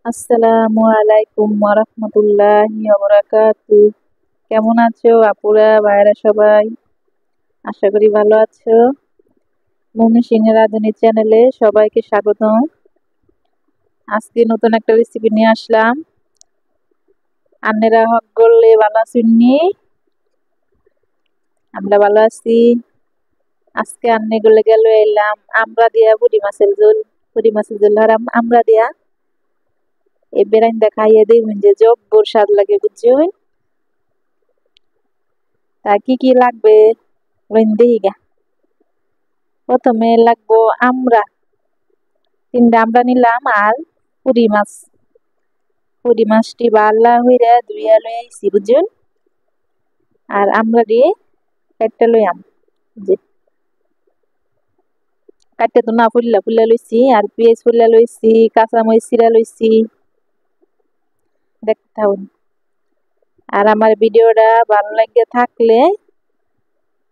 আসসালামু আলাইকুম ওয়া রাহমাতুল্লাহি ওয়া বারাকাতুহু। কেমন আছো আপুরা ভাইরা সবাই? আশা করি ভালো আছো। মুমি সিংহের রাঁধুনি চ্যানেলে সবাইকে স্বাগতম। আজকে নতুন একটা রেসিপি নিয়ে আসলাম। আন্নেরা হক গল্লে ভালো আছেননি? আমরা ভালো আছি। আজকে আন্নে গলে গেল এলাম আমরা দিয়া পুঁটি মাছের ঝোল আর আমরা দিয়া এই বেরাইন খাইয়ে দেখবেন যে জব্বর স্বাদ লাগে বুঝছেন। তা কি লাগবে দেহিগা। প্রথমে লাগবো আমরা, 3টা আমরা নিলাম আর পুঁটি মাছটি বাল্লা হইরা ধুইয়া লই আইছি বুঝছেন। আর আমরা দিয়ে কাটতে লইয়াম, যে কাটতে তো না ফুল্লা ফুল্লা লইছি, আর পেঁয়াজ ফুল্লা লইছি, কাঁচামরিচ চিরা লইছি, দেখতে থাকুন। আর আমার ভিডিওটা ভালো লাগে থাকলে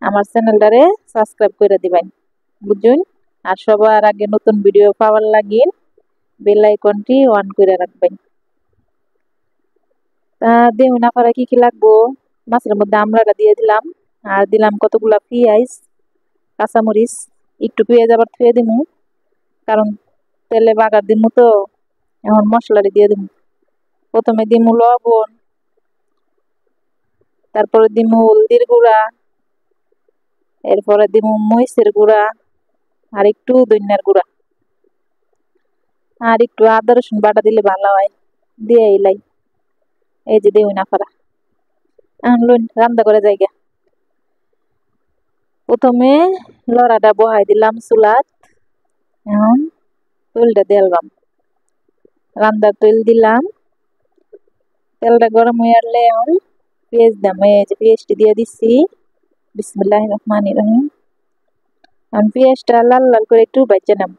আমার চ্যানেলটারে সাবস্ক্রাইব করে দিবেন বুঝুন। আর সবার আগে নতুন ভিডিও পাওয়ার লাগে বেল আইকনটি অন করে রাখবেন। তা দেখুন আপনারা কি লাগবো। মাছের মধ্যে আমড়াটা দিয়ে দিলাম, আর দিলাম কতগুলা পেঁয়াজ, কাঁচামরিচ, একটু পেঁয়াজ আবার থুয়ে দিমু, কারণ তেলে বাগার দিমু তো। এখন মশলাটি দিয়ে দিমু। প্রথমে দিমু লবণ, তারপরে দিমু হলদির গুঁড়া, এরপরে দিমু মরিচের গুঁড়া, আর একটু ধনিয়ার গুঁড়া, আর একটু আদা রসুন বাটা দিলে ভালো হয়। দিয়ে এলাই, এই যে দেখুন আপনারা। এখন রান্না করে জায়গা। প্রথমে লড়াটা বহাই দিলাম চুলাত। এখন তেলটা দিলাম, রান্নার তেল দিলাম। তেলটা গরম হয়ে আসলে এখন পেঁয়াজ দাম, এই যে পেঁয়াজটি দিয়ে দিচ্ছি। বিসমিল্লাহির রহমানির রহিম। এখন পেঁয়াজটা লাল লাল করে একটু ভেজে নাম।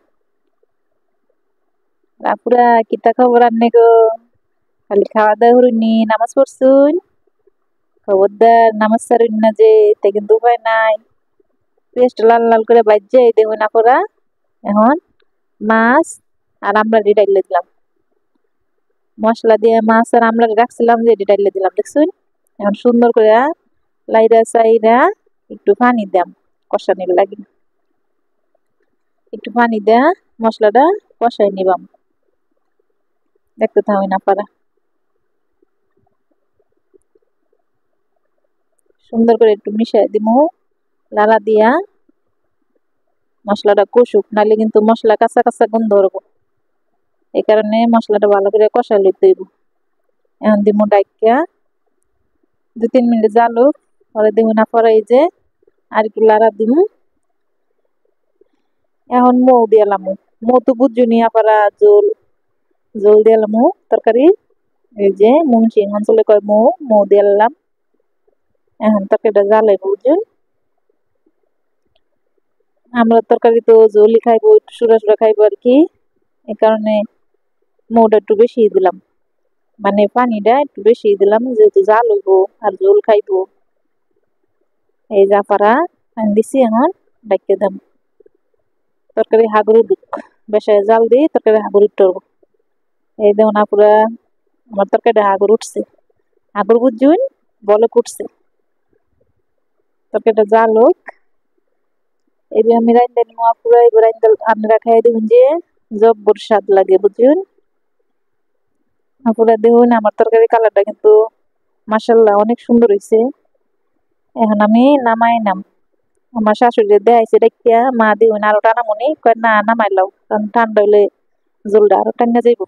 আপুরা কিতা খবর আনলে গো? খালি খাওয়া দাওয়া হরুনি, নামাজ পড়ছুন? খবরদার নামাজ ছাড়ুন না, যে তা কিন্তু উপায় নাই। পেঁয়াজটা লাল লাল করে ভাজে দেখুন আপুরা। এখন মাছ আর আমরা ডাইলে দিলাম, মশলা দিয়ে মাছ আর আমরা রাখছিলাম যে ডাইলে দিলাম দেখছুন। এখন সুন্দর করে লাইরা চাইরা একটু পানি দাম, কষানির লাগে একটু পানি দেয়া মশলাটা কষাই নিবাম। দেখতে থাকুন আপনারা। সুন্দর করে একটু মিশাই দিমু লাড়া দিয়া। মশলাটা কষুক, নাহলে কিন্তু মশলা কাঁচা কাঁচা গন্ধ হবো। এই কারণে মশলাটা ভালো করে কষাই লইতে হইব। এখন দিমু ডাইকা 2-3 মিনিট জালুক, পরে দিমু না পরে এই যে আর একটু লাড়া দিমু। এখন মৌ দিলাম, মৌ তো বুঝুনি আপনারা, জল দিলাম তরকারি। এই যে মুন্সিং অঞ্চলে কয় মৌ দিলাম। এখন তরকারিটা জ্বালাই বুঝুন। আমরা তরকারি তো জলই খাইবো, একটু সুরা সুরা খাইবো আর কি। এই কারণে মৌটা একটু বেশি দিলাম, মানে পানিটা একটু বেশি দিলাম, যেহেতু জাল হইব আর জল খাইবো। এই জাফারা পানি দিছি, এখন ডাইকে দাম। তরকারি হাগুরু দুঃখ বেশি জাল দিয়ে তরকারি হাগুর উঠতে হবো। এই দেখুন আপুরা, আমার তরকারিটা হাগুর উঠছে। হাগুর বুঝুন, বলে উঠছে। তরকারিটা জাল হোক, এবার আমি রাইন্দা নিমু আপুরা। এবার রাইন্দা আপনারা খাই দেখুন যে জব্বর স্বাদ লাগে বুঝুন। আপুরা দেখুন আমার তরকারি কালারটা কিন্তু মাশাআল্লাহ অনেক সুন্দর হয়েছে। এখন আমি নামাই নাম। আমার শাশুড়ি দেখাইছে দেখিয়া, মা দেখুন আরো টানামুনি কয় না নামাইলাও, কারণ ঠান্ডা হইলে জলটা আরো টান্না যাইব।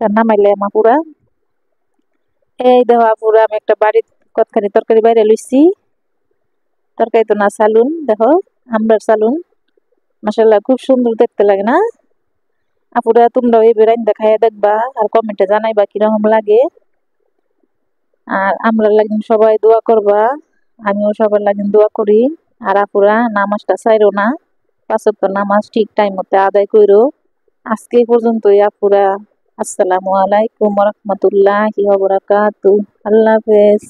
নামাইলে আমার পুরা। এই দেখো আপুরা, আমি একটা বাড়ির কতখানি তরকারি বাইরে লইছি। তরকারি তো না সালুন, দেখো আমরার সালুন। মাশাআল্লাহ খুব সুন্দর দেখতে লাগে না আপুরা? তোমরাও এই বেড়াইন দেখায় দেখবা, আর কমেন্টে জানাইবা কিরকম লাগে। আর আমরা লাগেন সবাই দোয়া করবা, আমিও সবার লাগেন দোয়া করি। আর আপুরা নামাজটা ছাইরো না, 5 ওয়াক্ত নামাজ ঠিক টাইম মতো আদায় কইরো। আজকে এই পর্যন্তই আপুরা। আসসালামু আলাইকুম ওয়া রাহমাতুল্লাহি ওয়া বারাকাতুহু। আল্লাহ হাফেজ।